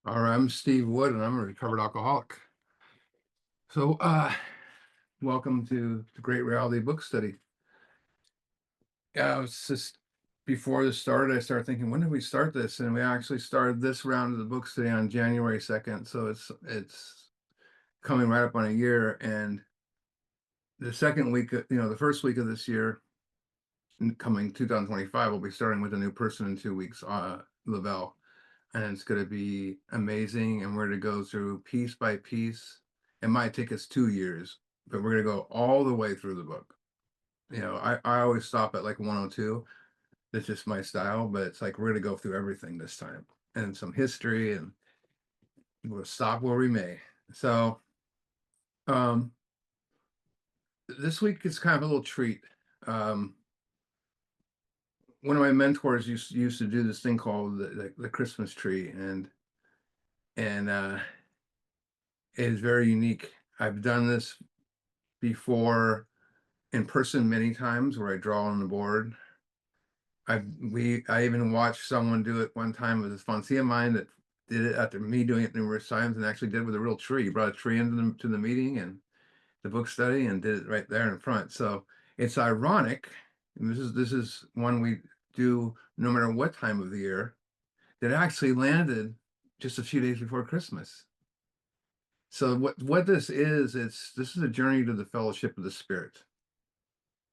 All right, I'm Steve Wood, and I'm a recovered alcoholic. So, welcome to the Great Reality Book Study. Yeah, I was just before this started, I started thinking, when did we start this? And we actually started this round of the book study on January 2nd. So it's coming right up on a year. And the second week, the first week of this year, coming 2025, we'll be starting with a new person in 2 weeks, Lavelle. And it's going to be amazing. And we're going to go through piece by piece. It might take us 2 years, but we're going to go all the way through the book. I always stop at like 102. That's just my style, but it's like we're going to go through everything this time and some history, and we'll stop where we may. So, um, this week is kind of a little treat. Um, One of my mentors used to do this thing called the Christmas tree, and it is very unique. I've done this before in person many times where I draw on the board. I even watched someone do it one time with a sponsee of mine that did it after me doing it numerous times, and actually did it with a real tree. He brought a tree into the meeting and the book study and did it right there in front. So it's ironic, and this is one we do no matter what time of the year, that actually landed just a few days before Christmas. So what this is a journey to the fellowship of the Spirit,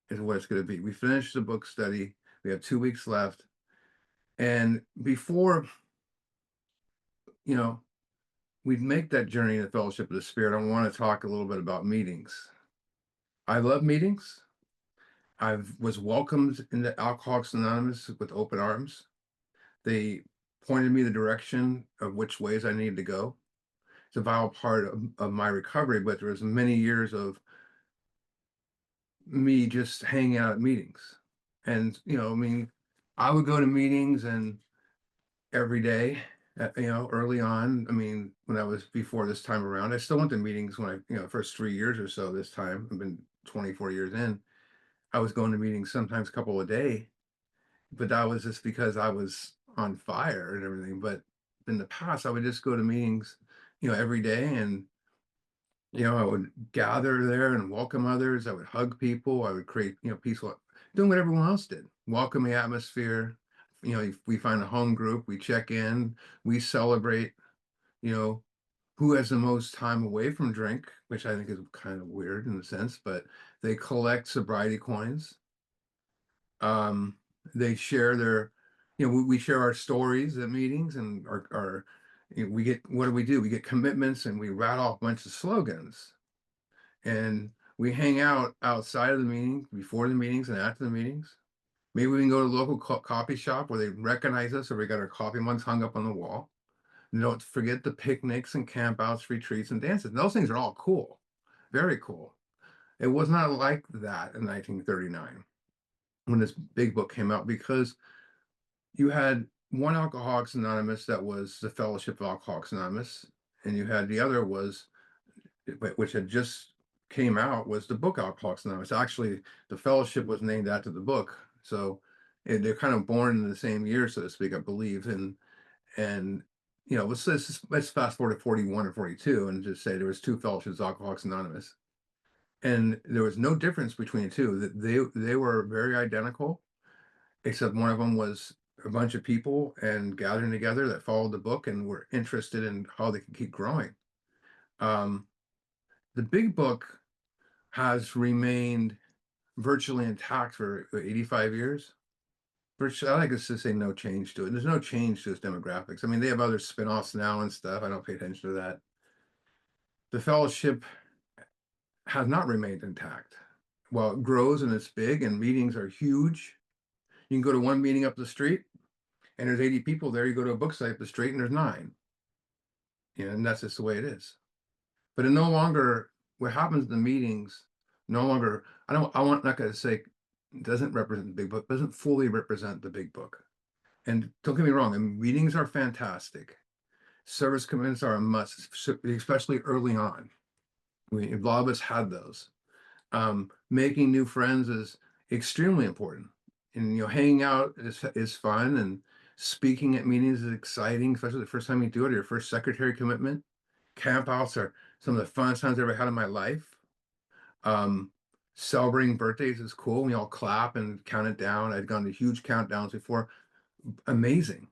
is what it's going to be. We finished the book study. We have 2 weeks left. And before, you know, we make that journey in the fellowship of the Spirit, I want to talk a little bit about meetings. I love meetings. I was welcomed into Alcoholics Anonymous with open arms. They pointed me the direction of which ways I needed to go. It's a vital part of my recovery, but there was many years of me just hanging out at meetings. And, I mean, I would go to meetings and every day, early on. I mean, when I was before this time around, I still went to meetings when first 3 years or so this time. I've been 24 years in. I was going to meetings sometimes a couple a day, but that was just because I was on fire and everything. But in the past, I would just go to meetings, every day, and I would gather there and welcome others. I would hug people. I would create, peaceful, doing what everyone else did. Welcome the atmosphere. If we find a home group, we check in, we celebrate, you know, who has the most time away from drink, which I think is kind of weird in a sense, but they collect sobriety coins. Um, they share their, we share our stories at meetings, and we get, what do? We get commitments, and we rattle off a bunch of slogans, and we hang out outside of the meeting, before the meetings and after the meetings. Maybe we can go to a local coffee shop where they recognize us, or we got our coffee mugs hung up on the wall. And don't forget the picnics and campouts, retreats, and dances. And those things are all cool, very cool. It was not like that in 1939 when this big book came out, because you had one Alcoholics Anonymous that was the Fellowship of Alcoholics Anonymous, and you had the other was, which had just came out, was the book Alcoholics Anonymous. Actually, the fellowship was named after the book, so they're kind of born in the same year, so to speak, I believe. And let's fast forward to 41 or 42 and just say there was two fellowships, Alcoholics Anonymous, and there was no difference between the two. That they were very identical, except one of them was a bunch of people and gathering together that followed the book and were interested in how they could keep growing. Um, the big book has remained virtually intact for 85 years. Virtually, I guess to say no change to it. There's no change to its demographics. I mean, they have other spin-offs now and stuff. I don't pay attention to that. The fellowship has not remained intact. While it grows and it's big and meetings are huge, you can go to one meeting up the street and there's 80 people there. You go to a book site up the street and there's 9. And that's just the way it is. But it no longer, what happens in the meetings, no longer, not going to say doesn't represent the big book, doesn't fully represent the big book. And don't get me wrong, meetings are fantastic. Service commitments are a must, especially early on. A lot of us had those. Making new friends is extremely important, and hanging out is fun, and Speaking at meetings is exciting, especially the first time you do it, or your first secretary commitment. Campouts are some of the funnest times I've ever had in my life. Um, Celebrating birthdays is cool. We all clap and count it down. I'd gone to huge countdowns before. Amazing.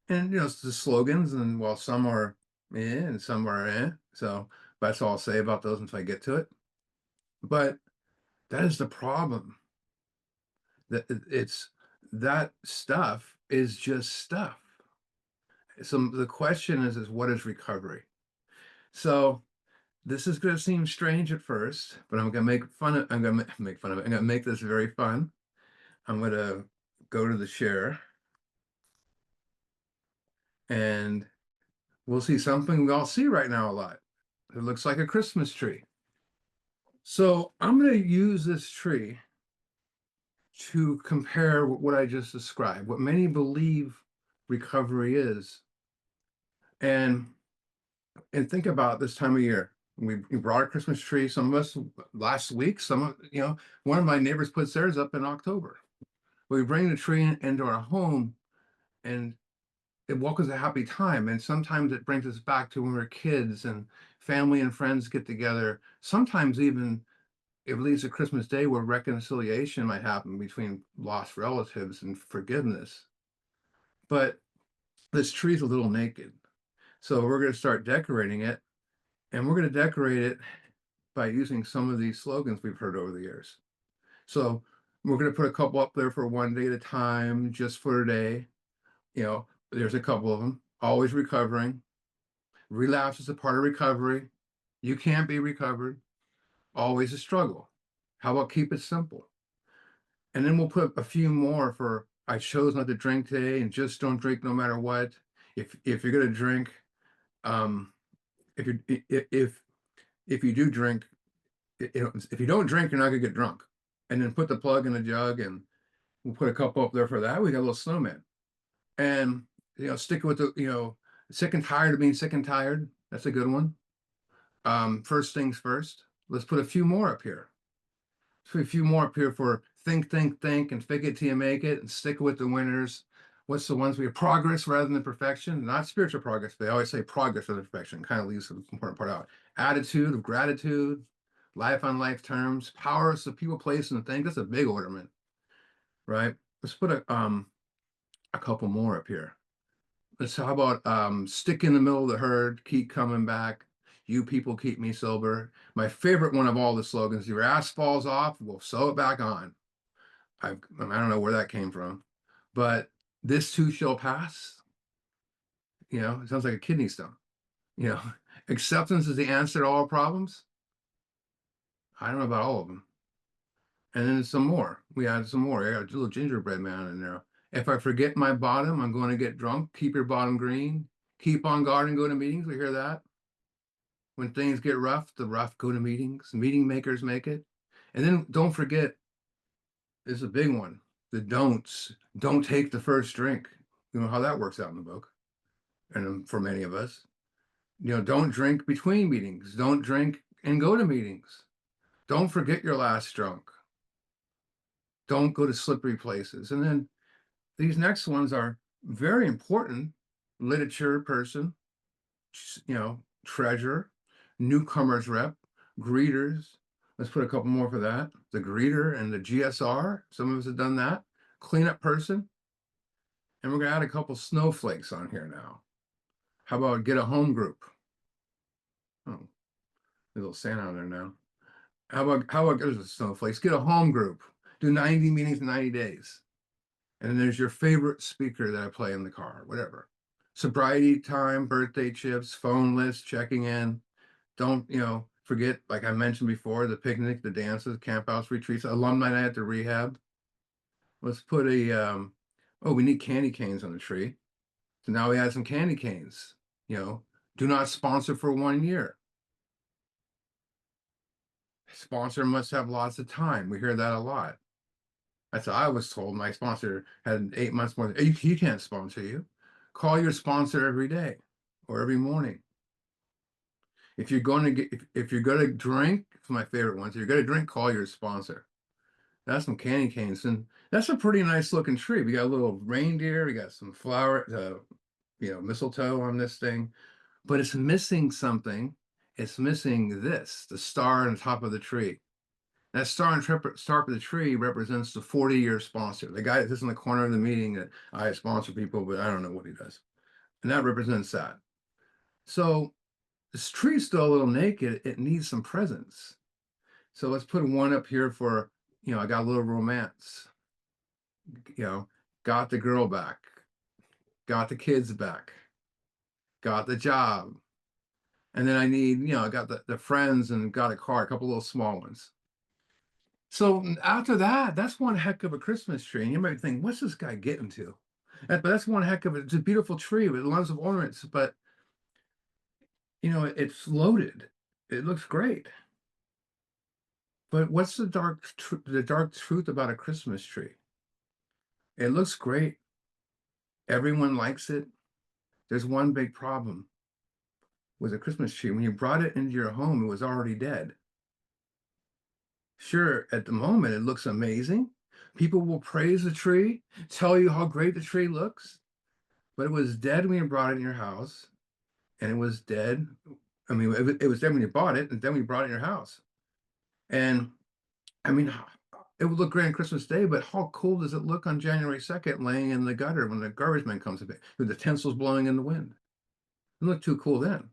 And it's the slogans, and while some are and some are so that's all I'll say about those until I get to it. But that is the problem. That it's that stuff is just stuff. So the question is what is recovery? So this is going to seem strange at first, but I'm going to make fun of it. I'm going to make this very fun. I'm going to go to the share and we'll see something we all see right now a lot. It looks like a Christmas tree. So I'm going to use this tree to compare what I just described, what many believe recovery is. And think about this time of year. We brought a Christmas tree. Some of us last week, one of my neighbors puts theirs up in October. We bring the tree into our home and it welcomes a happy time. And sometimes it brings us back to when we were kids and family and friends get together. Sometimes even it leads to Christmas Day where reconciliation might happen between lost relatives and forgiveness. But this tree's a little naked. So we're going to start decorating it, and we're going to decorate it by using some of these slogans we've heard over the years. So we're going to put a couple up there for one day at a time, just for a day. There's a couple of them. Always recovering. Relapse is a part of recovery. You can't be recovered. Always a struggle. How about keep it simple? And then we'll put a few more for I chose not to drink today and just don't drink no matter what. If you're gonna drink, um, if you if you do drink, if you don't drink, you're not gonna get drunk. And then put the plug in the jug, and we'll put a couple up there for that. We got a little snowman, and stick with the sick and tired of being sick and tired. That's a good one. First things first. Let's put a few more up here. A few more up here for think, and fake it till you make it, and stick with the winners. What's the ones we have? Progress rather than perfection, not spiritual progress. They always say progress rather than perfection. Kind of leaves the important part out. Attitude of gratitude, life on life terms, power of people, place, and thing. That's a big ornament, right? Let's put a couple more up here. Let's how about stick in the middle of the herd, keep coming back. You people keep me sober. My favorite one of all the slogans: your ass falls off, we'll sew it back on. I don't know where that came from, but this too shall pass. It sounds like a kidney stone. You know, Acceptance is the answer to all problems. I don't know about all of them. And then some more. We added some more. I got a little gingerbread man in there. If I forget my bottom, I'm going to get drunk. Keep your bottom green. Keep on guard and go to meetings. We hear that. When things get rough, the rough go to meetings. Meeting makers make it. And then don't forget, this is a big one. The don'ts. Don't take the first drink. You know how that works out in the book. And for many of us, don't drink between meetings. Don't drink and go to meetings. Don't forget your last drunk. Don't go to slippery places. And then these next ones are very important. Literature person, treasurer, newcomers rep, greeters. Let's put a couple more for that. The greeter and the GSR. Some of us have done that. Cleanup person. And we're going to add a couple snowflakes on here now. How about get a home group? Oh, a little Santa on there now. How about there's a snowflakes? Get a home group. Do 90 meetings in 90 days. And then there's your favorite speaker that I play in the car, whatever. Sobriety time, birthday chips, phone list, checking in. Don't, forget, like I mentioned before, the picnic, the dances, camphouse retreats, alumni night at the rehab. Let's put we need candy canes on the tree. So now we add some candy canes. Do not sponsor for 1 year. Sponsor must have lots of time. We hear that a lot. That's what I was told. My sponsor had 8 months more. He can't sponsor you. Call your sponsor every day or every morning. If you're going to drink, it's my favorite ones. If you're going to drink, call your sponsor. That's some candy canes, and that's a pretty nice looking tree. We got a little reindeer, we got some flower, mistletoe on this thing, but it's missing something. It's missing this, the star on top of the tree. That star on top of the tree represents the 40-year sponsor. The guy that's in the corner of the meeting that I sponsor people, but I don't know what he does. And that represents that. So this tree's still a little naked. It needs some presence. So let's put one up here for, I got a little romance, you know, got the girl back, got the kids back, got the job. And then I need, I got the friends and got a car, a couple little small ones. So after that, that's one heck of a Christmas tree. And you might think, what's this guy getting to? But that's one heck of it's a beautiful tree with lots of ornaments, but it's loaded. It looks great. But what's the dark truth about a Christmas tree? It looks great. Everyone likes it. There's one big problem with a Christmas tree. When you brought it into your home, it was already dead. Sure, at the moment, it looks amazing. People will praise the tree, tell you how great the tree looks, but it was dead when you brought it in your house, and it was dead. I mean, it was dead when you bought it, and then we brought it in your house. And I mean, it would look great on Christmas Day, but how cool does it look on January 2nd laying in the gutter when the garbage man comes with the tinsels blowing in the wind? It looked too cool then.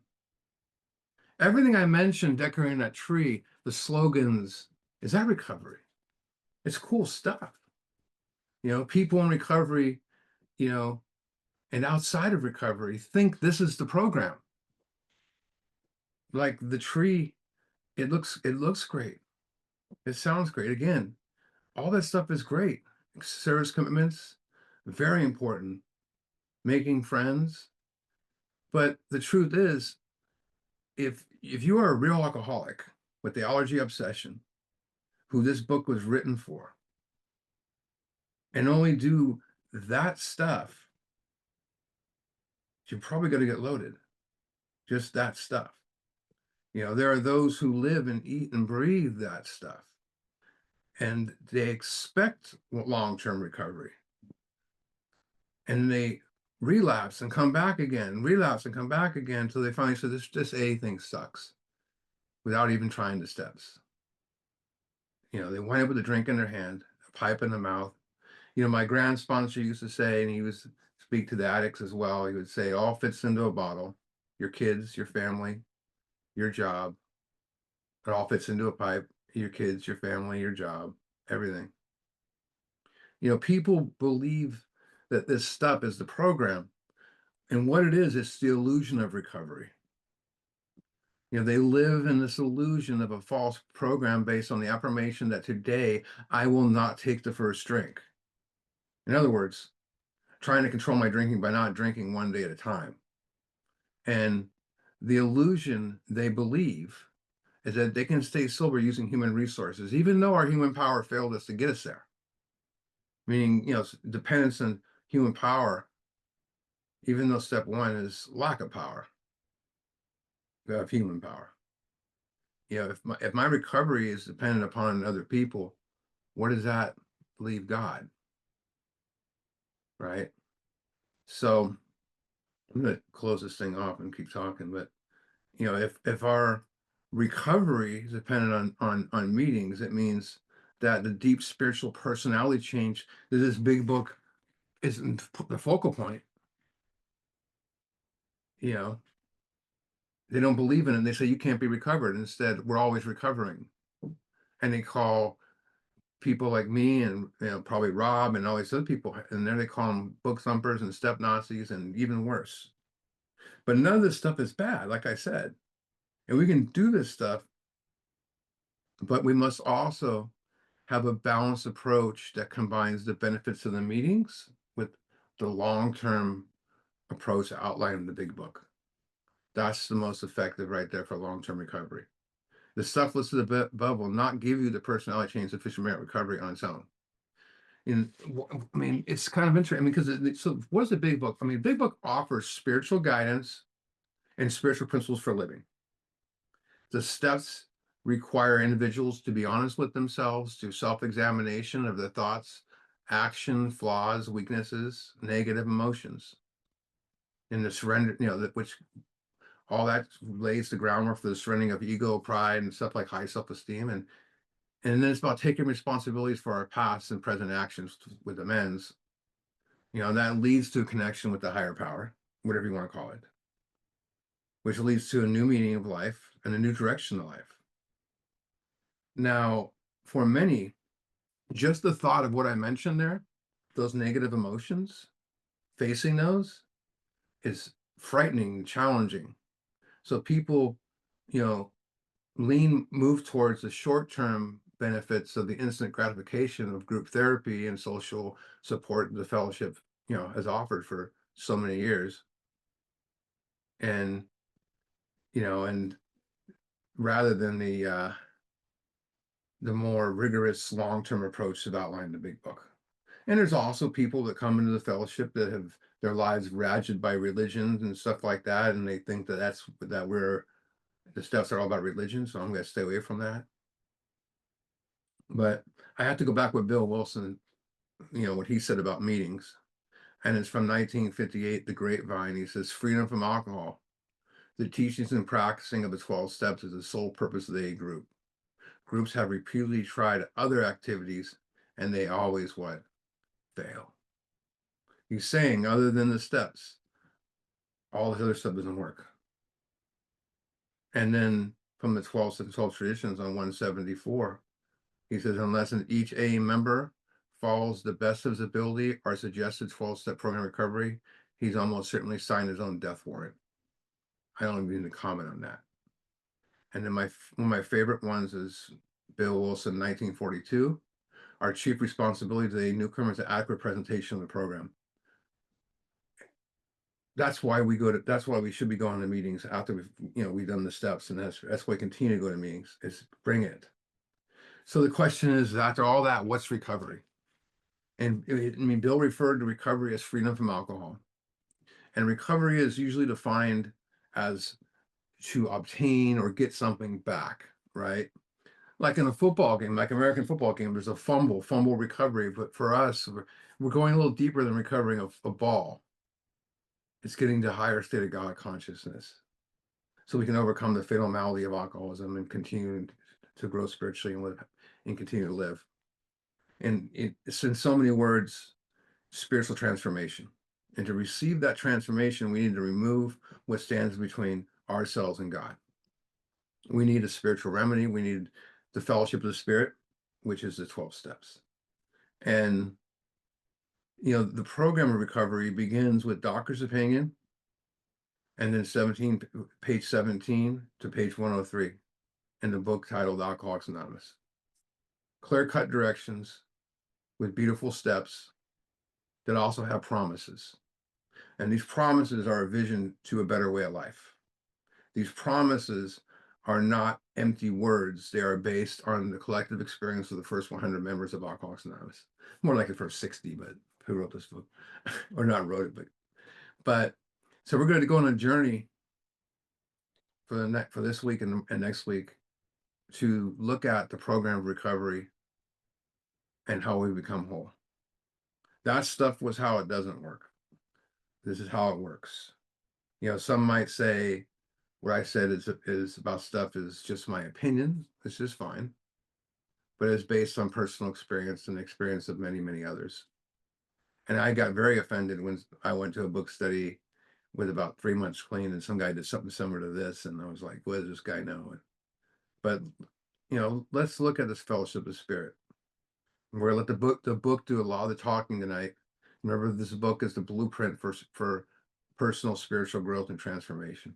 Everything I mentioned decorating that tree, the slogans, is that recovery? It's cool stuff. People in recovery, you know, and outside of recovery think this is the program. Like the tree, it looks great. It sounds great. Again, all that stuff is great. Service commitments, very important. Making friends. But the truth is, if you are a real alcoholic with the allergy obsession, who this book was written for, and only do that stuff, you're probably going to get loaded. Just that stuff. There are those who live and eat and breathe that stuff, and they expect long-term recovery. And they relapse and come back again, relapse and come back again until they finally say this A thing sucks without even trying the steps. They wind up with a drink in their hand, a pipe in the mouth. My grand sponsor used to say, and he was speak to the addicts as well, he would say, all fits into a bottle. Your kids, your family, your job. It all fits into a pipe. Your kids, your family, your job, everything. People believe that this stuff is the program. And what it is, it's the illusion of recovery. They live in this illusion of a false program based on the affirmation that today I will not take the first drink. In other words, trying to control my drinking by not drinking one day at a time. And the illusion they believe is that they can stay sober using human resources, even though our human power failed us to get us there. Meaning, dependence on human power, even though step one is lack of power, of human power. If my recovery is dependent upon other people, what does that leave God? Right? So I'm going to close this thing off and keep talking, but if our recovery is dependent on meetings, it means that the deep spiritual personality change that this big book is the focal point. They don't believe in it. And they say you can't be recovered. Instead, we're always recovering. And they call people like me and probably Rob and all these other people, and then they call them book thumpers and step Nazis and even worse. But none of this stuff is bad, like I said. And we can do this stuff, but we must also have a balanced approach that combines the benefits of the meetings with the long-term approach outlined in the big book. That's the most effective right there for long-term recovery. The stuff listed above will not give you the personality change sufficient merit recovery on its own. I mean, it's kind of interesting. I mean, because so what is the big book? I mean, big book offers spiritual guidance and spiritual principles for living. The steps require individuals to be honest with themselves, do self-examination of their thoughts, action, flaws, weaknesses, negative emotions, and the surrender, which all that lays the groundwork for the surrendering of ego, pride, and stuff like high self-esteem. And then it's about taking responsibilities for our past and present actions with amends. That leads to a connection with the higher power, whatever you want to call it, which leads to a new meaning of life and a new direction of life. Now, for many, just the thought of what I mentioned there, those negative emotions, facing those is frightening, challenging. So people, you know, move towards the short-term benefits of the instant gratification of group therapy and social support the fellowship, has offered for so many years. And, and rather than the more rigorous long-term approach that outlined in the big book. And there's also people that come into the fellowship that have their lives ravaged by religions and stuff like that, and they think that we're the steps are all about religion, so I'm going to stay away from that. But I have to go back with Bill Wilson, what he said about meetings, and it's from 1958, The Grapevine. He says, "Freedom from alcohol. The teachings and practicing of the 12 steps is the sole purpose of the A group. Groups have repeatedly tried other activities, and they always what? Fail." He's saying, other than the steps, all this other stuff doesn't work. And then from the 12 traditions on 174, he says, unless each A member follows the best of his ability our suggested 12-step program recovery, he's almost certainly signed his own death warrant. I don't even need to comment on that. And then one of my favorite ones is Bill Wilson, 1942. Our chief responsibility to the newcomer is the adequate presentation of the program. That's why we should be going to meetings after we've done the steps, and that's why we continue to go to meetings, is bring it. So the question is, after all that, what's recovery? And Bill referred to recovery as freedom from alcohol. And recovery is usually defined as to obtain or get something back, right? Like in a football game, like American football game, there's a fumble recovery. But for us, we're going a little deeper than recovering a ball. It's getting to a higher state of God consciousness, so we can overcome the fatal malady of alcoholism and continue to grow spiritually and continue to live. And it's, in so many words, spiritual transformation. And to receive that transformation, we need to remove what stands between ourselves and God. We need a spiritual remedy. We need the fellowship of the Spirit, which is the 12 steps. And, the program of recovery begins with doctor's opinion, and then page 17 to page 103 in the book titled Alcoholics Anonymous. Clear-cut directions with beautiful steps that also have promises. And these promises are a vision to a better way of life. These promises are not empty words. They are based on the collective experience of the first 100 members of Alcoholics Anonymous. More like the first 60, but who wrote this book? Or not wrote it, but so we're going to go on a journey for this week and next week to look at the program of recovery and how we become whole. That stuff was how it doesn't work. This is how it works. Some might say what I said is about stuff is just my opinion. It's just fine. But it's based on personal experience and the experience of many, many others. And I got very offended when I went to a book study with about 3 months clean, and some guy did something similar to this, and I was like, what does this guy know? But let's look at this fellowship of spirit. We're gonna let the book do a lot of the talking tonight. Remember, this book is the blueprint for personal spiritual growth and transformation.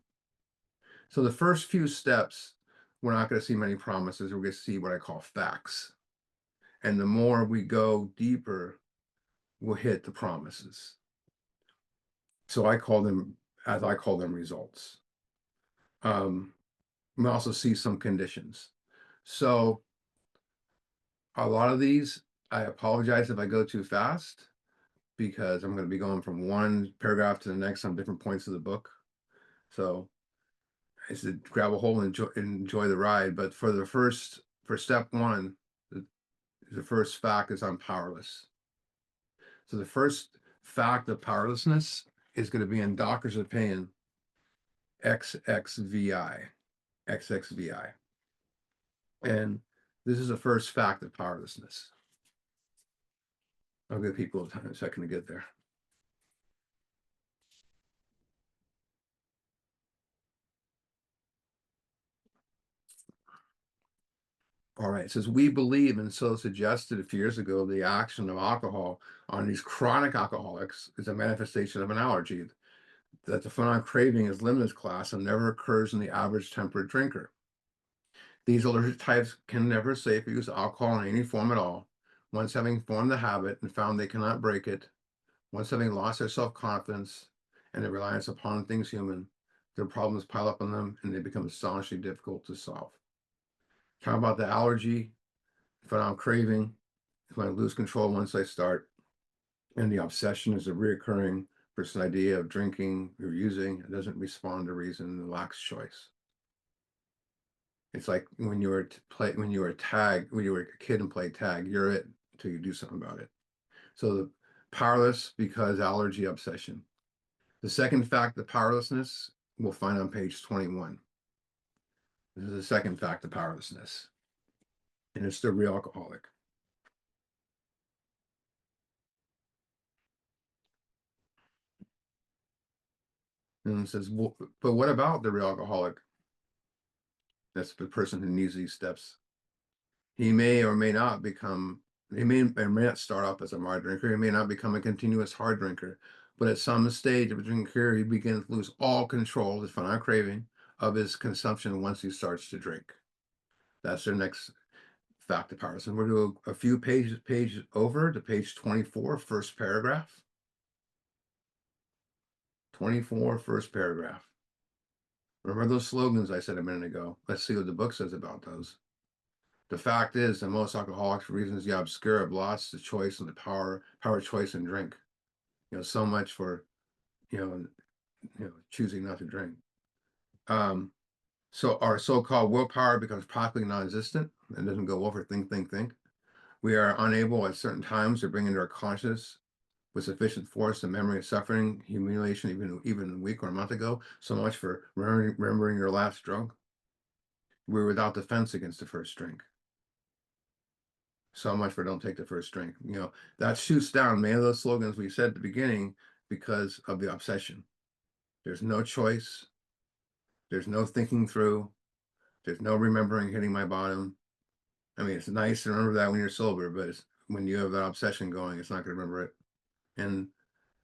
So the first few steps, we're not going to see many promises. We're going to see what I call facts. And the more we go deeper, we'll hit the promises. So I call them results. We also see some conditions. So a lot of these, I apologize if I go too fast, because I'm going to be going from one paragraph to the next on different points of the book. So, is to grab a hold and enjoy the ride. But for step one, the first fact is I'm powerless. So the first fact of powerlessness is going to be in doctor's opinion, XXVI, XXVI. And this is the first fact of powerlessness. I'll give people a second to get there. All right, it says we believe, and so suggested a few years ago, the action of alcohol on these chronic alcoholics is a manifestation of an allergy, that the phenomenon craving is limited class and never occurs in the average temperate drinker. These allergic types can never safely use alcohol in any form at all. Once having formed the habit and found they cannot break it, once having lost their self-confidence and their reliance upon things human, their problems pile up on them and they become astonishingly difficult to solve. Talk about the allergy, phenomenon craving, when I lose control once I start, and the obsession is a reoccurring person idea of drinking or using. It doesn't respond to reason and lacks choice. It's like when you were when you were a kid and played tag, you're it until you do something about it. So the powerless because allergy obsession. The second fact of powerlessness we'll find on page 21. This is the second fact of powerlessness. And it's the real alcoholic. And it says, well, but what about the real alcoholic? That's the person who needs these steps. He may or may not become, he may or may not start off as a mild drinker. He may not become a continuous hard drinker. But at some stage of drinking career, he begins to lose all control, his finite craving, of his consumption once he starts to drink. That's their next fact of power. So we're going to do a few pages over to page 24, first paragraph. 24, first paragraph. Remember those slogans I said a minute ago? Let's see what the book says about those. The fact is that most alcoholics, for reasons the obscure, have lost the choice and the power of choice and drink. So much for, choosing not to drink. So our so-called willpower becomes practically non-existent and doesn't go over think. We are unable at certain times to bring into our consciousness with sufficient force the memory of suffering, humiliation, even a week or a month ago. So much for remembering your last drunk. We're without defense against the first drink. So much for don't take the first drink. That shoots down many of those slogans we said at the beginning because of the obsession. There's no choice. There's no thinking through. There's no remembering hitting my bottom. I mean, it's nice to remember that when you're sober, but when you have that obsession going, it's not going to remember it. And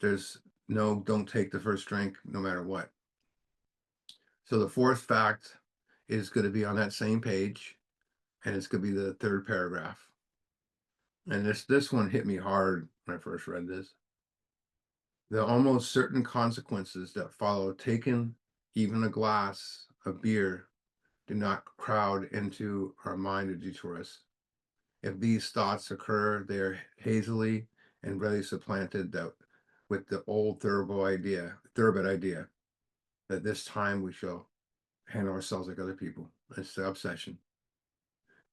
there's no, don't take the first drink no matter what. So the fourth fact is going to be on that same page, and it's going to be the third paragraph. And this one hit me hard when I first read this. The almost certain consequences that follow taking even a glass of beer do not crowd into our mind to detour us. If these thoughts occur, they are hazily and readily supplanted with the old Thoroughbred idea that this time we shall handle ourselves like other people. It's the obsession.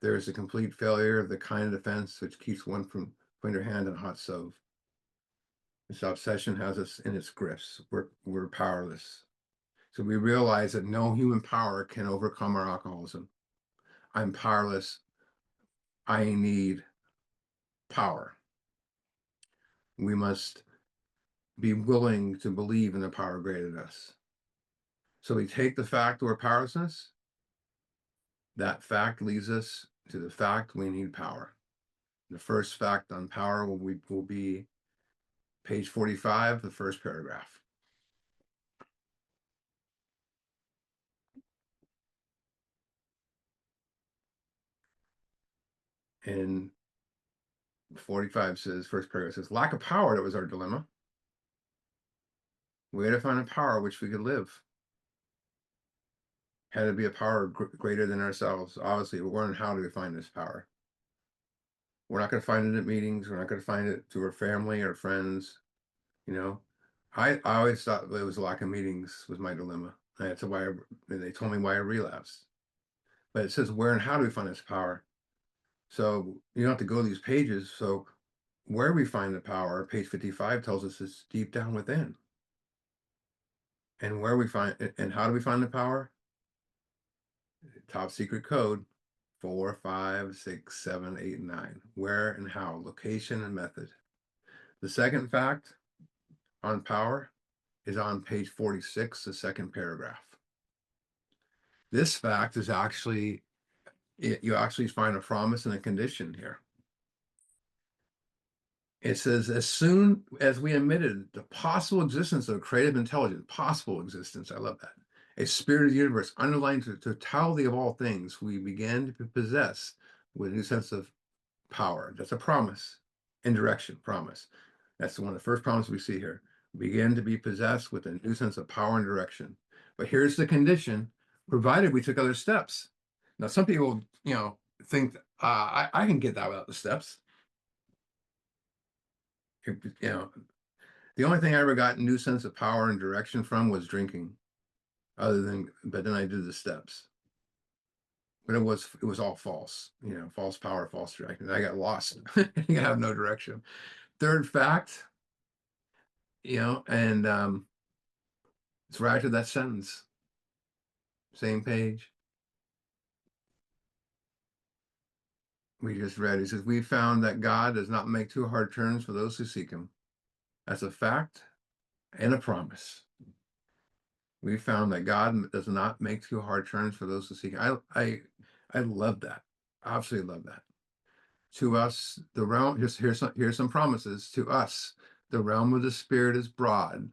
There is a complete failure of the kind of defense which keeps one from putting their hand on a hot stove. This obsession has us in its grips. We're powerless. So we realize that no human power can overcome our alcoholism. I'm powerless. I need power. We must be willing to believe in the power greater than us. So we take the fact of our powerlessness. That fact leads us to the fact we need power. The first fact on power will be page 45, the first paragraph. And 45 says, first paragraph says, lack of power, that was our dilemma. We had to find a power which we could live. Had to be a power greater than ourselves. Obviously, we're wondering how do we find this power? We're not going to find it at meetings. We're not going to find it through our family or friends. I always thought it was a lack of meetings was my dilemma. That's why they told me why I relapsed. But it says where and how do we find this power? So you don't have to go to these pages. So where we find the power, page 55 tells us it's deep down within. And where we find and how do we find the power? Top secret code 4, 5, 6, 7, 8, and 9. Where and how, location and method. The second fact on power is on page 46, the second paragraph. This fact is actually, you actually find a promise and a condition here. It says, as soon as we admitted the possible existence of creative intelligence, possible existence, I love that, a spirit of the universe underlying the totality of all things, we began to possess with a new sense of power. That's a promise and direction, promise. That's one of the first promises we see here. Begin to be possessed with a new sense of power and direction. But here's the condition, provided we took other steps. Now, some people, think I can get that without the steps. The only thing I ever got a new sense of power and direction from was drinking, but then I did the steps. But it was all false, false power, false direction. I got lost. You have no direction. Third fact, and it's right after that sentence, same page. We just read, he says, we found that God does not make too hard turns for those who seek him. That's a fact and a promise. We found that God does not make too hard turns for those who seek him. I love that. Absolutely love that. To us, the realm, here's some promises. To us, the realm of the spirit is broad,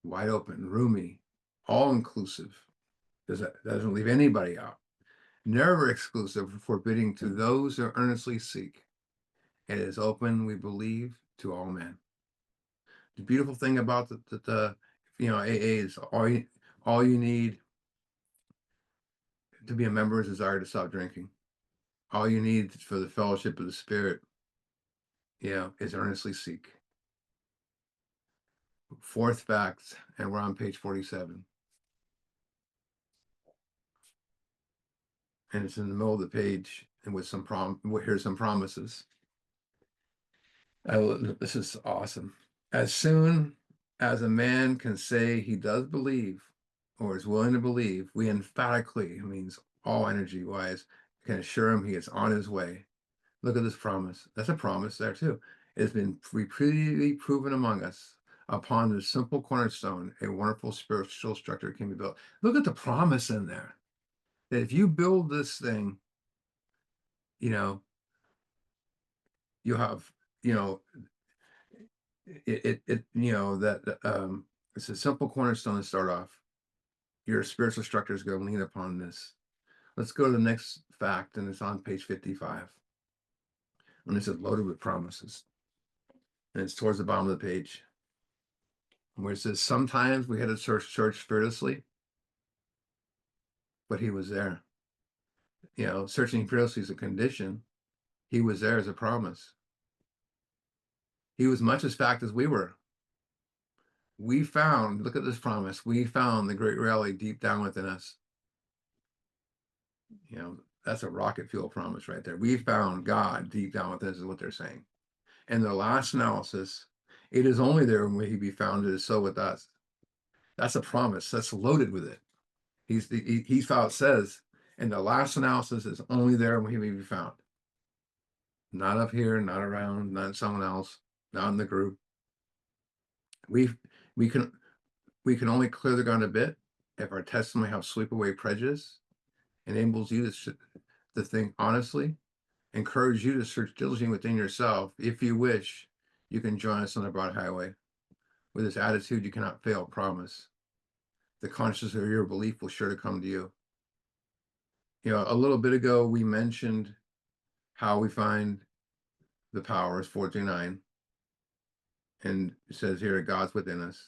wide open, roomy, all inclusive. Doesn't leave anybody out. Never exclusive, forbidding to those who earnestly seek. It is open, we believe, to all men. The beautiful thing about the AA is all you need to be a member is desire to stop drinking. All you need for the fellowship of the Spirit, is earnestly seek. Fourth fact, and we're on page 47. And it's in the middle of the page, and with here's some promises. This is awesome. As soon as a man can say he does believe or is willing to believe, we emphatically, it means all energy wise, can assure him he is on his way. Look at this promise. That's a promise there too. It has been repeatedly proven among us upon the simple cornerstone, a wonderful spiritual structure can be built. Look at the promise in there. That if you build this thing, you have, it's a simple cornerstone to start off. Your spiritual structure is going to lean upon this. Let's go to the next fact, and it's on page 55. And this is loaded with promises. And it's towards the bottom of the page, where it says, sometimes we had to search fearlessly, but he was there. Searching fearlessly is a condition. He was there as a promise. He was much as fact as we were. We found, look at this promise, we found the great reality deep down within us. That's a rocket fuel promise right there. We found God deep down within us is what they're saying. And the last analysis, it is only there when he be found, it is so with us. That's a promise. That's loaded with it. He's how it says, and the last analysis is only there when he may be found. Not up here, not around, not someone else, not in the group. We can only clear the ground a bit if our testimony helps sweep away prejudice, enables you to think honestly, encourage you to search diligently within yourself. If you wish, you can join us on the broad highway. With this attitude, you cannot fail, promise. The consciousness of your belief will sure to come to you. A little bit ago, we mentioned how we find the powers, 439. And it says here, God's within us.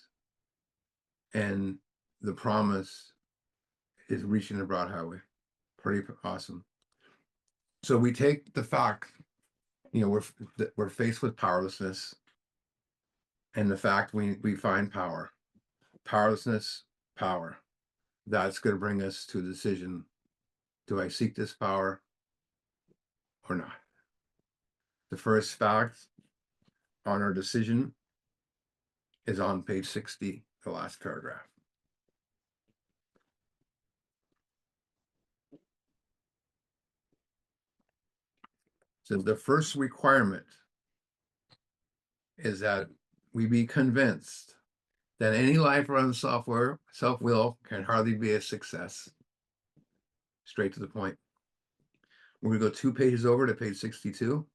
And the promise is reaching the broad highway. Pretty awesome. So we take the fact, we're faced with powerlessness, and the fact we find power. Powerlessness, power. that's going to bring us to a decision. Do I seek this power or not? The first fact on our decision is on page 60, the last paragraph. So the first requirement is that we be convinced that any life run software, self-will can hardly be a success. Straight to the point. We're gonna go 2 pages over to page 62.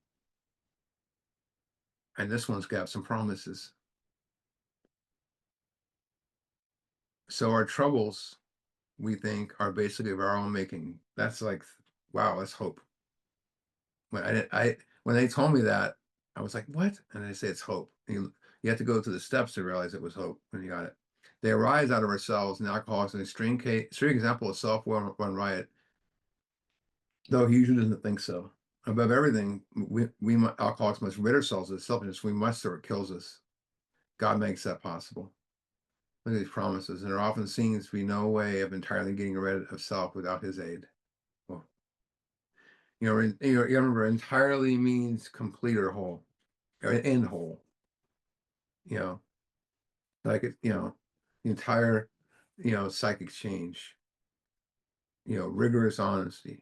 And this one's got some promises. So our troubles, we think, are basically of our own making. That's like, wow, that's hope. When they told me that, I was like, what? And they say it's hope. You have to go through the steps to realize it was hope when you got it. They arise out of ourselves, and alcoholics, an extreme example of self-will run riot, though he usually doesn't think so. Above everything, we alcoholics must rid ourselves of selfishness. We must, or it kills us. God makes that possible. Look at these promises, and there often seems to be no way of entirely getting rid of self without his aid. Well, you remember, entirely means complete or whole, or end whole. Like the entire, psychic change. Rigorous honesty,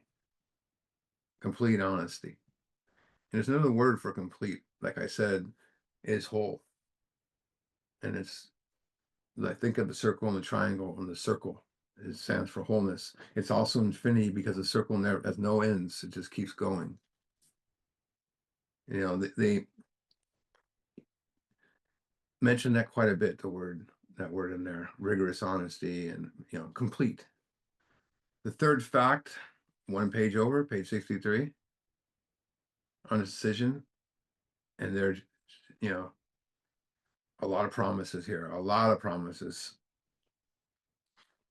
complete honesty. And there's another word for complete, like I said, is whole. And it's like, think of the circle and the triangle, and the circle, it stands for wholeness. It's also infinity because the circle never has no ends. It just keeps going. They mention that quite a bit, that word in there, rigorous honesty, and complete. The third fact, one page over, page 63, on a decision, and there's a lot of promises here, a lot of promises.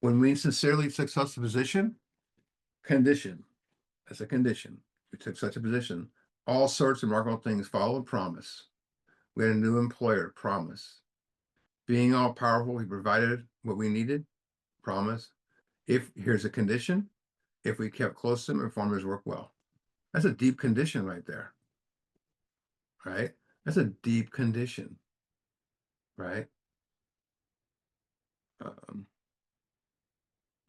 When we sincerely took such a condition, as a condition, we took such a position, all sorts of remarkable things followed promise. We had a new employer, promise. Being all powerful, he provided what we needed, promise. If here's a condition, if we kept close to him and performed his work well. That's a deep condition right there. Right? That's a deep condition. Right? I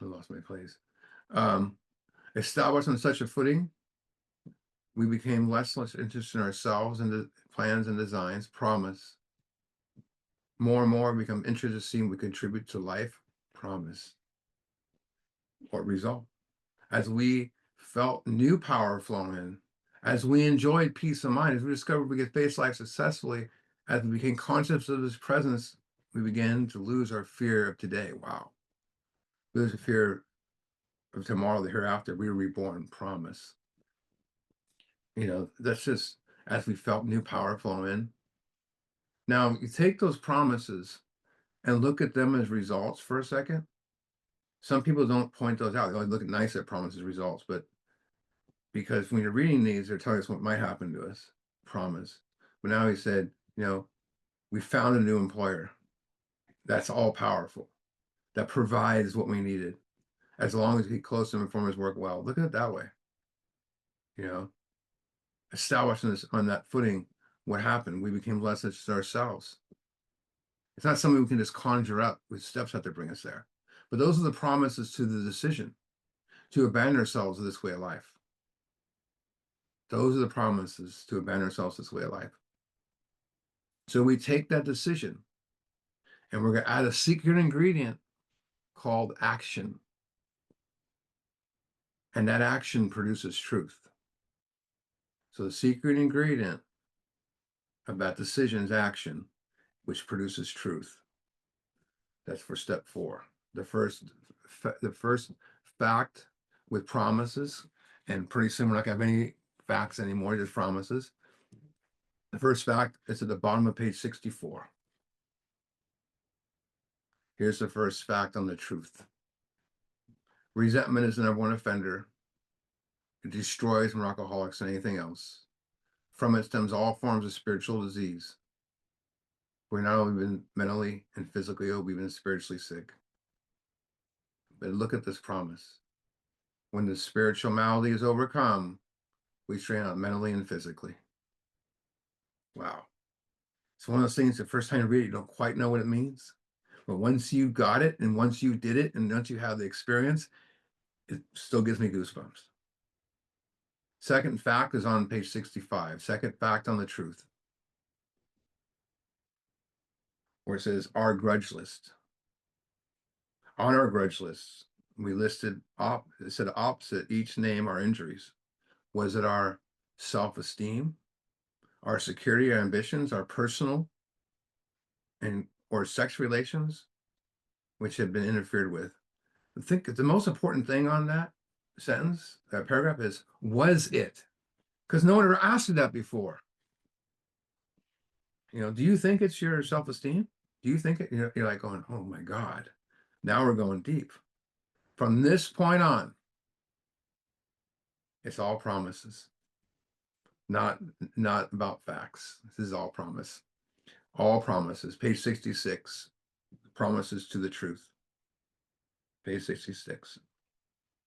lost my place. Established on such a footing, we became less interested in ourselves and the plans and designs, promise. More and more become interested in seeing we contribute to life, promise, or result. As we felt new power flow in, as we enjoyed peace of mind, as we discovered we could face life successfully, as we became conscious of his presence, we began to lose our fear of today. Wow. Lose the fear of tomorrow, the hereafter. We were reborn, promise. That's just as we felt new power flow in. Now, you take those promises and look at them as results for a second. Some people don't point those out. They only look at nice at promises results, but because when you're reading these, they're telling us what might happen to us, promise. But now he said, we found a new employer that's all powerful, that provides what we needed, as long as he close to him and perform his work well. Look at it that way. Establishing this on that footing, what happened? We became less interested in ourselves. It's not something we can just conjure up with steps that to bring us there. But those are the promises to the decision to abandon ourselves to this way of life. Those are the promises to abandon ourselves to this way of life. So we take that decision, and we're going to add a secret ingredient called action. And that action produces truth. So the secret ingredient of that decision is action, which produces truth. That's for step 4. The first fact with promises, and pretty soon we're not going to have any facts anymore, just promises. The first fact is at the bottom of page 64. Here's the first fact on the truth. Resentment is the number one offender. It destroys more alcoholics than anything else. From it stems all forms of spiritual disease. We've not only been mentally and physically ill, we've been spiritually sick. But look at this promise. When the spiritual malady is overcome, we strain out mentally and physically. Wow. It's one of those things, the first time you read it, you don't quite know what it means. But once you got it, and once you did it, and once you have the experience, it still gives me goosebumps. Second fact is on page 65. Second fact on the truth, where it says our grudge list. On our grudge list, we listed it said opposite each name our injuries. Was it our self-esteem, our security, our ambitions, our personal and or sex relations, which have been interfered with? I think the most important thing on that sentence, that paragraph, is was it? Because no one ever asked you that before. Do you think it's your self-esteem? Do you think it? You're like going, oh my God, now we're going deep. From this point on, it's all promises, not about facts. This is all promise. All promises. Page 66, promises to the truth. Page 66.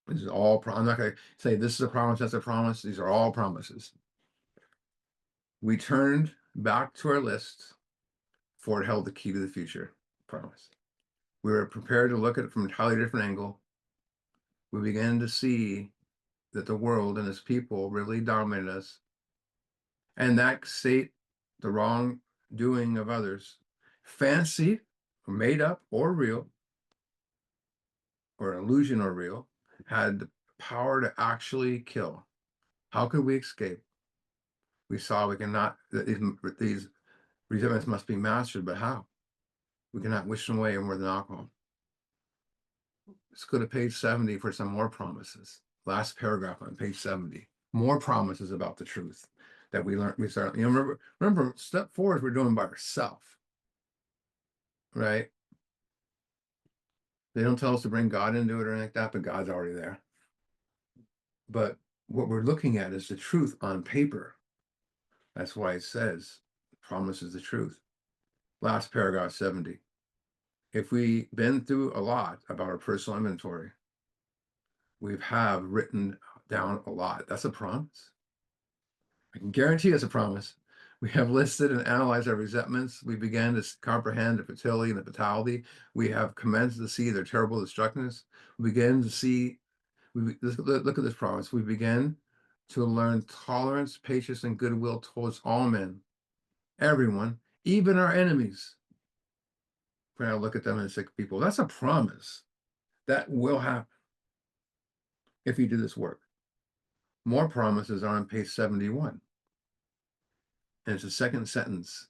This is all, I'm not going to say this is a promise, that's a promise. These are all promises. We turned back to our list, for it held the key to the future. Promise. We were prepared to look at it from an entirely different angle. We began to see that the world and its people really dominate us, and that state, the wrongdoing of others, fancied or made up or real, or illusion or real, had the power to actually kill. How could we escape? We saw we cannot, that these resentments must be mastered, but how? We cannot wish them away more than alcohol. Let's go to page 70 for some more promises. Last paragraph on page 70. More promises about the truth that we learned. We start, remember, step 4 is we're doing by ourselves, right? They don't tell us to bring God into it or anything like that, but God's already there. But what we're looking at is the truth on paper. That's why it says, promises the truth. Last paragraph, 70. If we've been through a lot about our personal inventory, we have written down a lot. That's a promise. I can guarantee it's a promise. We have listed and analyzed our resentments. We began to comprehend the fertility and the fatality. We have commenced to see their terrible destructiveness. We begin to see, look at this promise. We begin to learn tolerance, patience, and goodwill towards all men, everyone, even our enemies. We're going to look at them as sick people. That's a promise. That will happen if you do this work. More promises are on page 71. And it's the second sentence.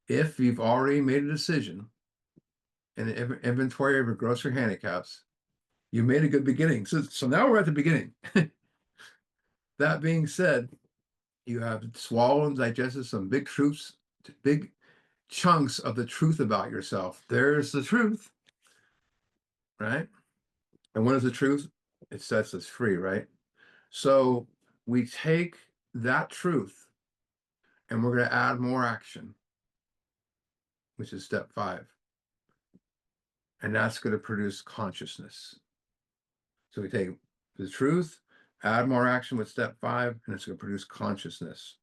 If you've already made a decision in an inventory of your grosser handicaps, you made a good beginning. So now we're at the beginning. That being said, you have swallowed and digested some big chunks of the truth about yourself. There's the truth, right? And what is the truth? It sets us free, right? So we take that truth and we're going to add more action, which is step 5. And that's going to produce consciousness. So we take the truth, add more action with step 5, and it's going to produce consciousness.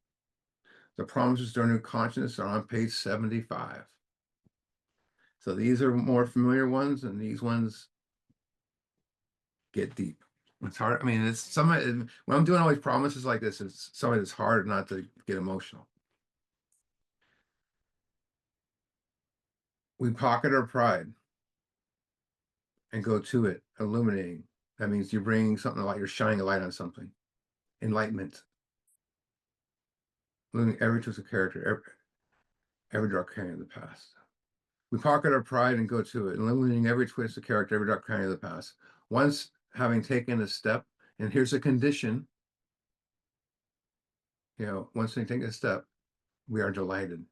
The promises to our new consciousness are on page 75. So these are more familiar ones, and these ones get deep. It's hard. I mean, it's when I'm doing all these promises like this, it's something that's hard not to get emotional. We pocket our pride and go to it, illuminating. That means you're bringing something to light, you're shining a light on something. Enlightenment. Illuminating every twist of character, every dark carrying of the past. We pocket our pride and go to it, illuminating every twist of character, every dark carrying of the past. Once having taken a step, and here's a condition, once we take a step, we are delighted.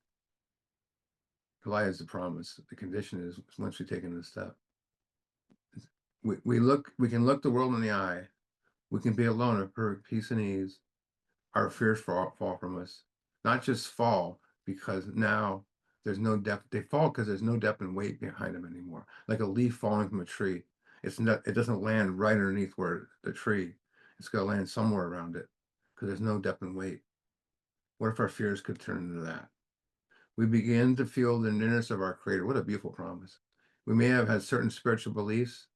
Delight is the promise. The condition is once we've taken the step. We can look the world in the eye. We can be alone at perfect peace and ease. Our fears fall from us. Not just fall, because now There's no depth. They fall because there's no depth and weight behind them anymore. Like a leaf falling from a tree. It's not, it doesn't land right underneath where the tree. It's gonna land somewhere around it because there's no depth and weight. What if our fears could turn into that? We begin to feel the nearness of our Creator. What a beautiful promise. We may have had certain spiritual beliefs,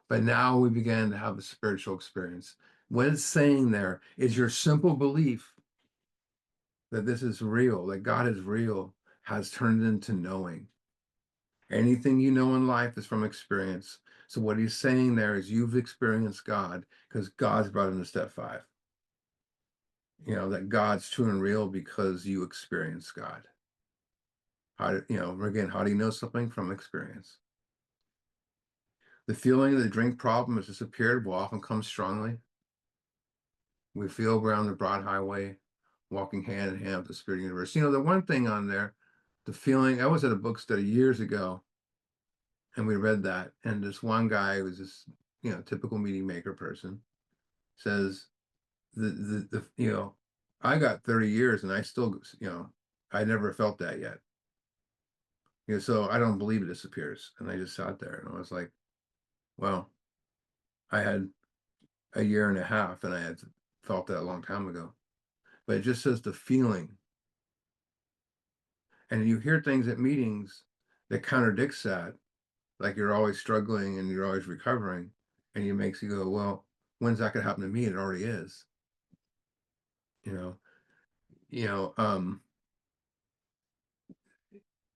but now we begin to have a spiritual experience. What it's saying there is your simple belief that this is real, that God is real, has turned into knowing. Anything you know in life is from experience. So what he's saying there is you've experienced God because God's brought into step 5. You know, that God's true and real because you experience God. How do, you know, again, how do you know something? From experience. The feeling of the drink problem has disappeared will often come strongly. We feel we're on the broad highway, walking hand in hand with the spirit universe. You know, the one thing on there, the feeling, I was at a book study years ago, and we read that, and this one guy was this, you know, typical meeting maker person, says the you know, I got 30 years and I still, you know, I never felt that yet. You know, so I don't believe it disappears. And I just sat there and I was like, well, I had a year and a half and I had felt that a long time ago. But it just says the feeling. And you hear things at meetings that contradicts that, like you're always struggling and you're always recovering, and it makes you go, well, when's that gonna happen to me? It already is. You know, you know, um,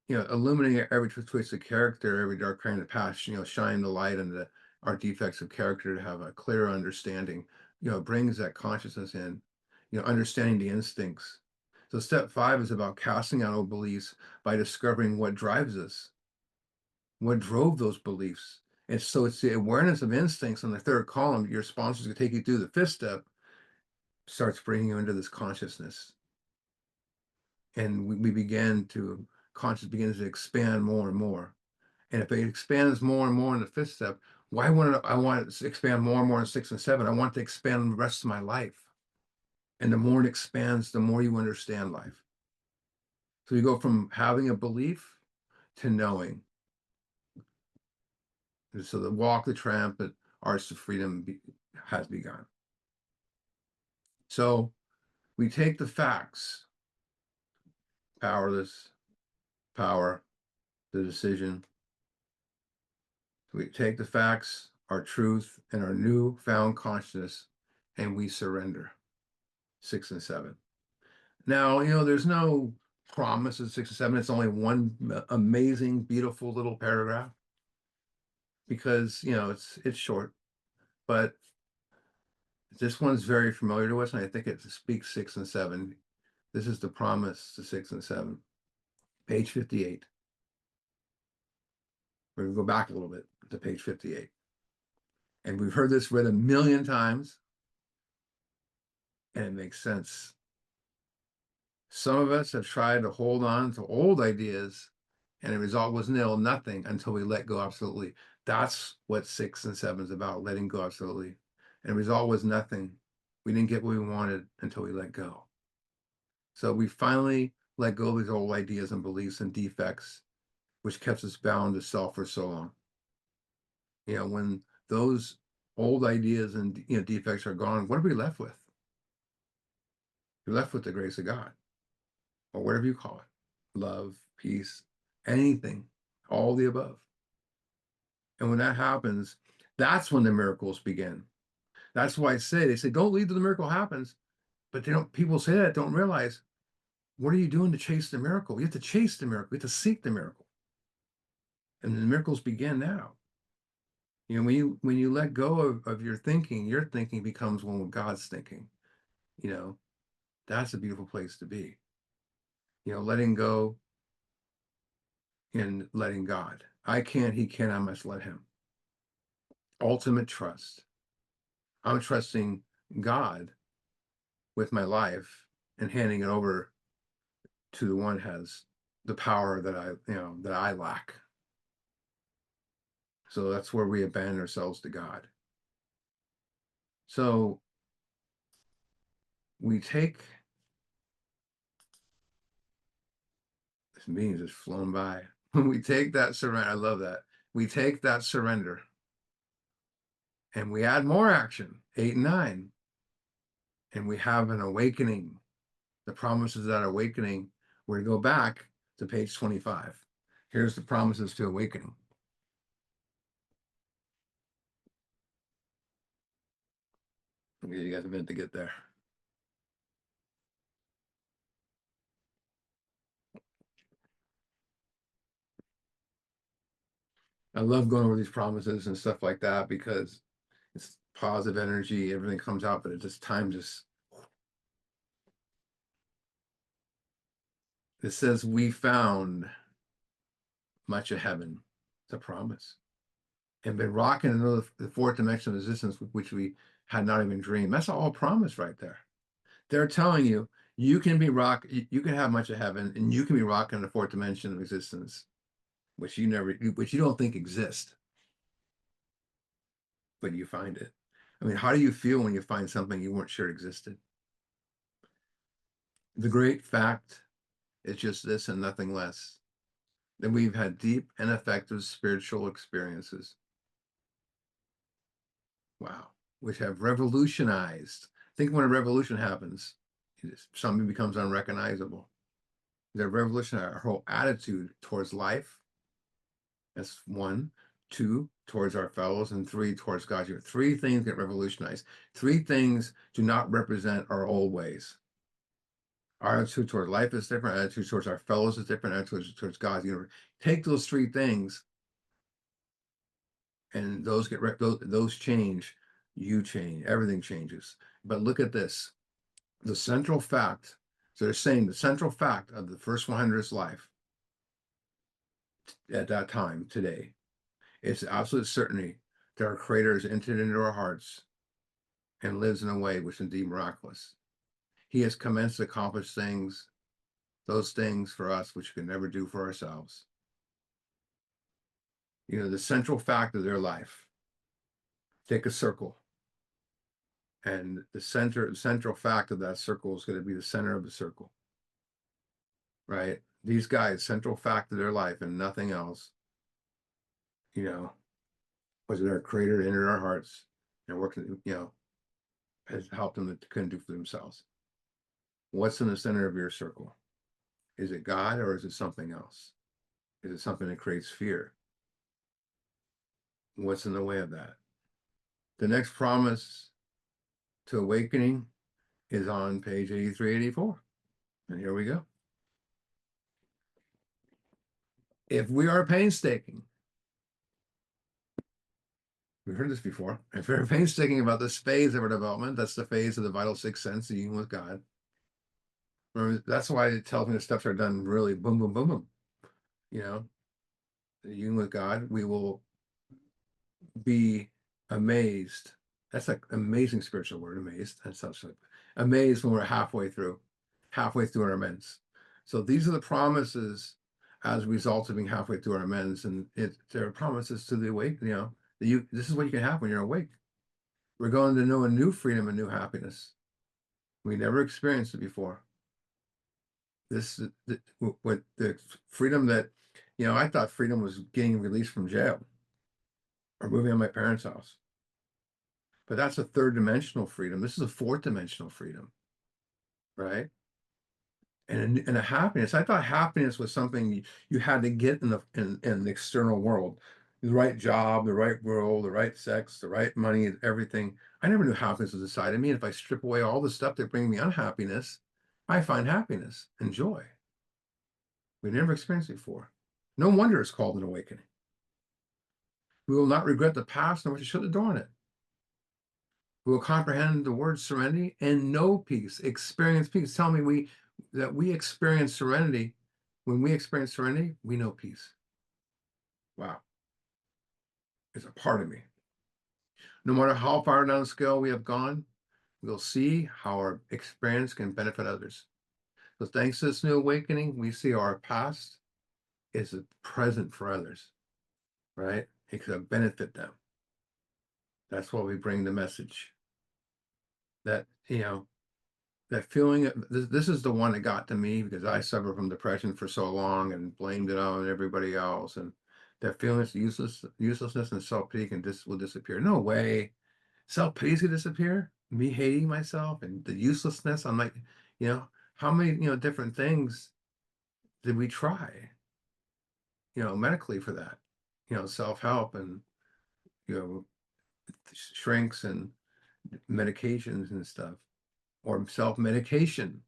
illuminating every twist of character, every dark kind of past, you know, shine the light on our defects of character to have a clearer understanding, you know, brings that consciousness in, you know, understanding the instincts. So step 5 is about casting out old beliefs by discovering what drives us, what drove those beliefs. And so it's the awareness of instincts on the third column. Your sponsors can take you through the 5th step, starts bringing you into this consciousness. And we begin to, conscious begins to expand more and more. And if it expands more and more in the 5th step, why wouldn't I want it to expand more and more in 6 and 7? I want to expand the rest of my life. And the more it expands, the more you understand life. So you go from having a belief to knowing. And so the walk, the tramp, the arch of freedom has begun. So we take the facts, powerless, power, the decision. We take the facts, our truth, and our new found consciousness, and we surrender. 6 and 7. Now, you know, there's no promise of 6 and 7. It's only one amazing, beautiful little paragraph because, you know, it's short, but this one's very familiar to us, and I think it speaks 6 and 7. This is the promise to 6 and 7, page 58. We're going to go back a little bit to page 58. And we've heard this read a million times, and it makes sense. Some of us have tried to hold on to old ideas, and the result was nil, nothing, until we let go absolutely. That's what 6 and 7 is about, letting go absolutely. And the result was nothing. We didn't get what we wanted until we let go. So we finally let go of these old ideas and beliefs and defects, which kept us bound to self for so long. You know, when those old ideas and, you know, defects are gone, what are we left with? You're left with the grace of God, or whatever you call it, love, peace, anything, all the above. And when that happens, that's when the miracles begin. That's why they say, don't leave till the miracle happens. But they don't, people say that, don't realize, what are you doing to chase the miracle? You have to chase the miracle, you have to seek the miracle. And the miracles begin now. You know, when you let go of your thinking becomes one with God's thinking. You know, that's a beautiful place to be. You know, letting go and letting God. I can't, he can, I must let him. Ultimate trust. I'm trusting God with my life and handing it over to the one who has the power that that I lack. So that's where we abandon ourselves to God. So we take meeting's just flown by. When we take that surrender, I love that. We take that surrender and we add more action, 8 and 9, and we have an awakening. The promises of that awakening, we go back to page 25. Here's the promises to awakening. I'll give you guys a minute to get there. I love going over these promises and stuff like that because it's positive energy, everything comes out, but it just time just it says we found much of heaven. It's a promise. And been rocking into the fourth dimension of existence, which we had not even dreamed. That's all promise right there. They're telling you you can be you can have much of heaven, and you can be rocking the fourth dimension of existence, which which you don't think exists, but you find it. I mean, how do you feel when you find something you weren't sure existed? The great fact is just this and nothing less, that we've had deep and effective spiritual experiences. Wow. Which have revolutionized. Think when a revolution happens, something becomes unrecognizable. They're revolutionized our whole attitude towards life. That's 1. 2, towards our fellows, and 3, towards God. 3 things get revolutionized. 3 things do not represent our old ways. Our attitude towards life is different. Our attitude towards our fellows is different. Our attitude towards God's universe. Take those 3 things, and those get those change. You change. Everything changes. But look at this. The central fact. So they're saying the central fact of the first 100's life at that time today, it's absolute certainty that our Creator has entered into our hearts and lives in a way which is indeed miraculous. He has commenced to accomplish things, those things for us which we can never do for ourselves. You know, the central fact of their life. Take a circle, and the central fact of that circle is going to be the center of the circle, right? These guys, central fact of their life and nothing else, you know, was their Creator entered our hearts and working, you know, has helped them that they couldn't do for themselves. What's in the center of your circle? Is it God or is it something else? Is it something that creates fear? What's in the way of that? The next promise to awakening is on page 83, 84. And here we go. If we are painstaking, we've heard this before. If we're painstaking about this phase of our development, that's the phase of the vital sixth sense, the union with God. Remember, that's why it tells me the steps are done really boom, boom, boom, boom. You know, the union with God, we will be amazed. That's like amazing spiritual word, amazed. That sounds like amazed when we're halfway through our amends. So these are the promises as a result of being halfway through our amends, and there are promises to the awake. You know, this is what you can have when you're awake. We're going to know a new freedom, a new happiness. We never experienced it before. This what the freedom that, you know, I thought freedom was getting released from jail or moving out of my parents' house. But that's a third dimensional freedom. This is a fourth dimensional freedom, right? And a happiness. I thought happiness was something you had to get in the external world. The right job, the right role, the right sex, the right money, everything. I never knew happiness was inside of me. And if I strip away all the stuff that brings me unhappiness, I find happiness and joy. We never experienced it before. No wonder it's called an awakening. We will not regret the past nor shut the door on it. We will comprehend the word serenity and know peace, experience peace. Tell me that we experience serenity. When we experience serenity, we know peace. Wow. It's a part of me. No matter how far down the scale we have gone, we'll see how our experience can benefit others. So thanks to this new awakening, we see our past is a present for others, right? It could benefit them. That's why we bring the message that, you know, that feeling this is the one that got to me because I suffered from depression for so long and blamed it on everybody else. And that feeling of uselessness and self-pity will disappear. No way. Self-pity can disappear. Me hating myself and the uselessness. I'm like, you know, how many, different things did we try, medically for that? Self-help and, you know, shrinks and medications and stuff, or self-medication,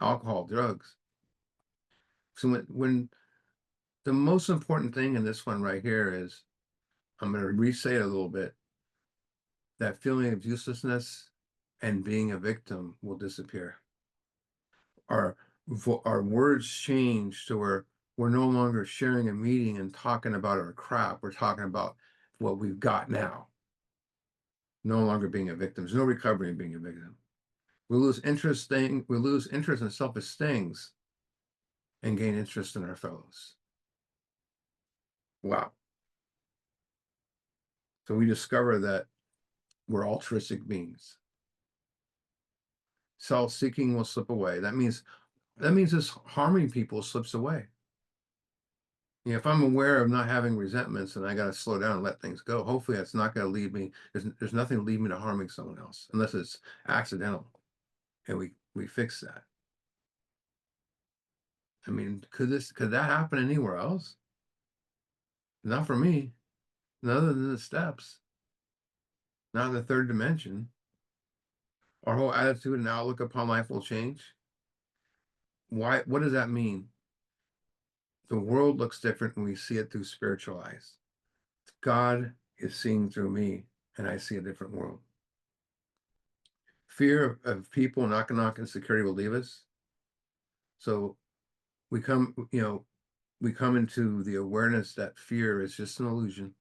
alcohol, drugs. So when the most important thing in this one right here is, I'm going to re-say it a little bit, that feeling of uselessness and being a victim will disappear. Our our words change to where we're no longer sharing a meeting and talking about our crap. We're talking about what we've got now. No longer being a victim. There's no recovery in being a victim. We lose interest in selfish things and gain interest in our fellows. Wow. So we discover that we're altruistic beings. Self-seeking will slip away. That means this harming people slips away. If I'm aware of not having resentments and I got to slow down and let things go, hopefully that's not going to lead me. There's nothing to lead me to harming someone else unless it's accidental, and we fix that. I mean, could that happen anywhere else? Not for me. None other than the steps. Not in the third dimension. Our whole attitude and outlook upon life will change. Why? What does that mean? The world looks different when we see it through spiritual eyes. God is seeing through me, and I see a different world. Fear of people and economic insecurity will leave us. So we come, we come into the awareness that fear is just an illusion,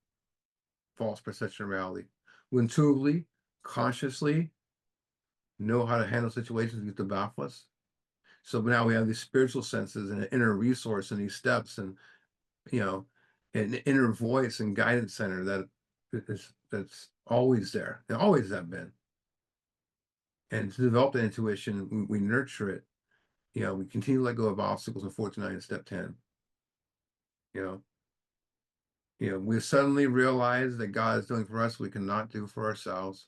false perception of reality. We intuitively, consciously know how to handle situations with the baffle us. So now we have these spiritual senses and an inner resource and these steps and, an inner voice and guidance center that's always there and always have been. And to develop the intuition, we nurture it. We continue to let go of obstacles in 49 and step 10. We suddenly realize that God is doing for us we cannot do for ourselves.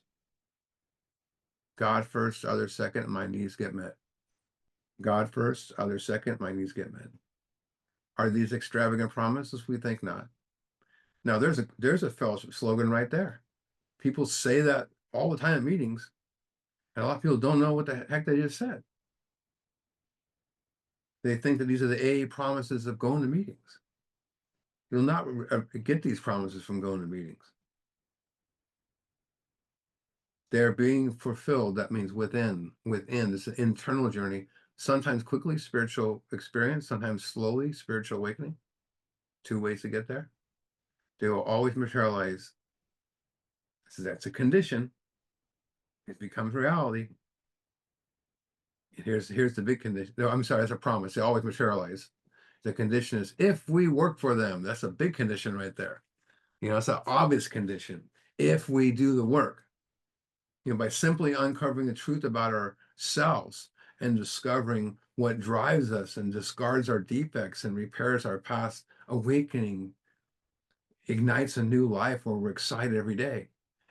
God first, others second, my needs get met. God first, others second, my needs get met. Are these extravagant promises? We think not. Now there's a fellowship slogan right there. People say that all the time at meetings, and a lot of people don't know what the heck they just said. They think that these are the AA promises of going to meetings. You'll not get these promises from going to meetings. They're being fulfilled. That means within. It's an internal journey. Sometimes quickly, spiritual experience, sometimes slowly, spiritual awakening. Two ways to get there. They will always materialize. So that's a condition. It becomes reality. Here's the big condition. No, I'm sorry, that's a promise. They always materialize. The condition is if we work for them. That's a big condition right there. It's an obvious condition. If we do the work, by simply uncovering the truth about ourselves and discovering what drives us and discards our defects and repairs our past, awakening ignites a new life where we're excited every day.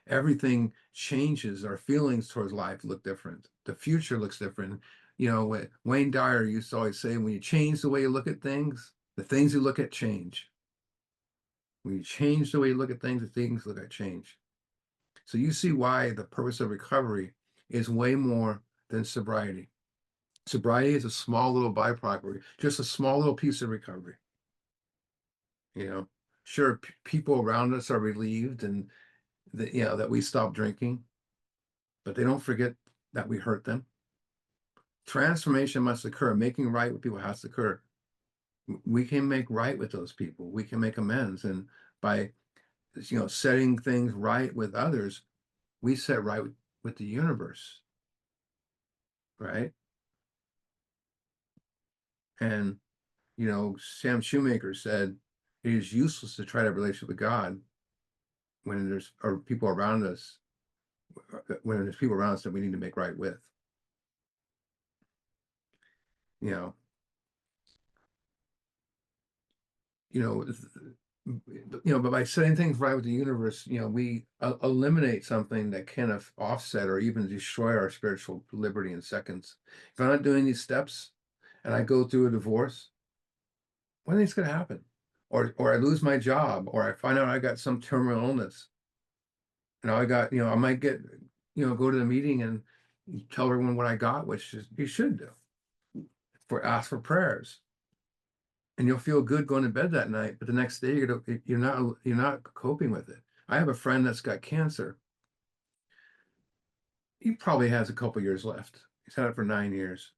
Everything changes. Our feelings towards life look different. The future looks different. What Wayne Dyer used to always say, when you change the way you look at things, the things you look at change. When you change the way you look at things, the things look at change. So you see why the purpose of recovery is way more than sobriety. Sobriety is a small little byproduct, just a small little piece of recovery. Sure, people around us are relieved and that we stop drinking, but they don't forget that we hurt them. Transformation must occur. Making right with people has to occur. We can make right with those people. We can make amends, and by setting things right with others, we set right with the universe, right? And Sam Shoemaker said it is useless to try to have a relationship with God when there's people around us that we need to make right with. you know, you know, but by setting things right with the universe, we eliminate something that can offset or even destroy our spiritual liberty in seconds. If I'm not doing these steps and I go through a divorce, what do you think's going to happen? Or I lose my job, or I find out I got some terminal illness. And I got, I might get, go to the meeting and tell everyone what I got, which is you should do. Ask for prayers. And you'll feel good going to bed that night, but the next day you're not coping with it. I have a friend that's got cancer. He probably has a couple years left. He's had it for 9 years.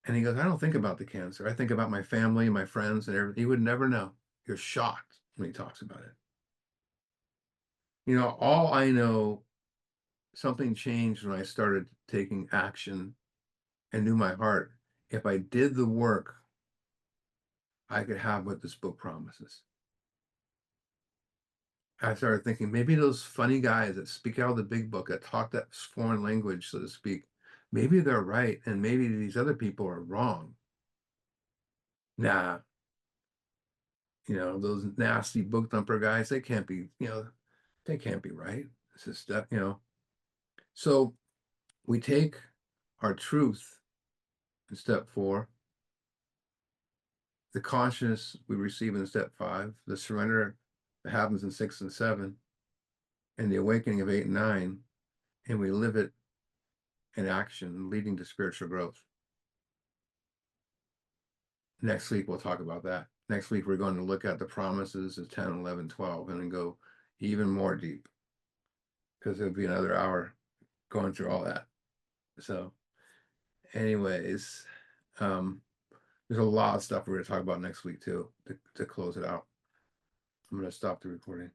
And he goes, I don't think about the cancer. I think about my family, my friends, and everything. He would never know. You're shocked when he talks about it. All I know, something changed when I started taking action and knew my heart. If I did the work, I could have what this book promises. I started thinking maybe those funny guys that speak out of the big book, that talk that foreign language, so to speak, maybe they're right, and maybe these other people are wrong. Nah, those nasty book thumper guys, they can't be, they can't be right. It's just that. So we take our truth in step 4, the consciousness we receive in step 5, the surrender that happens in 6 and 7, and the awakening of 8 and 9, and we live it in action, leading to spiritual growth. Next week, we'll talk about that. Next week, we're going to look at the promises of 10, 11, 12, and then go even more deep, because it'll be another hour going through all that. So anyways, there's a lot of stuff we're going to talk about next week too, to close it out. I'm going to stop the recording.